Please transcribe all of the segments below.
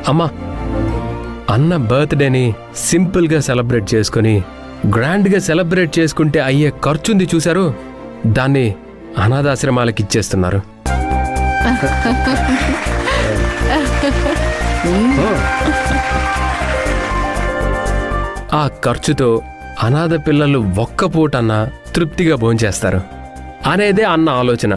అమ్మా, అన్న బర్త్డేని సింపుల్గా సెలబ్రేట్ చేసుకుని గ్రాండ్గా సెలబ్రేట్ చేసుకుంటే అయ్యే ఖర్చుంది చూశారు, దాన్ని అనాథాశ్రమాలకి ఇచ్చేస్తున్నారు. ఆ ఖర్చుతో అనాథ పిల్లలు ఒక్క పూటన్నా తృప్తిగా భోంచేస్తారు అనేదే అన్న ఆలోచన.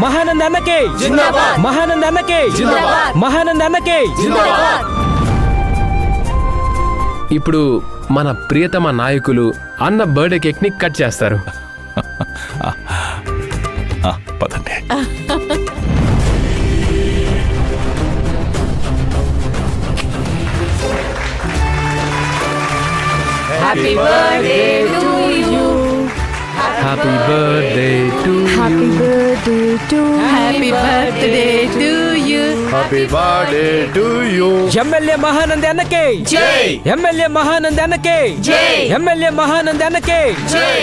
మహానంద అన్నకే జిందాబాద్, మహానంద అన్నకే జిందాబాద్, మహానంద అన్నకే జిందాబాద్. ఇప్పుడు మన ప్రియతమ నాయకులు అన్న బర్త్డే కేక్ ని కట్ చేస్తారు. పదండి. Happy birthday to you. Happy birthday to Happy birthday to Happy birthday to you. Happy birthday to you. MLA Mahananda అన్నకే జై. ఎమ్మెల్యే మహానంద అన్నకే జై. ఎమ్మెల్యే మహానంద అన్నకే జై.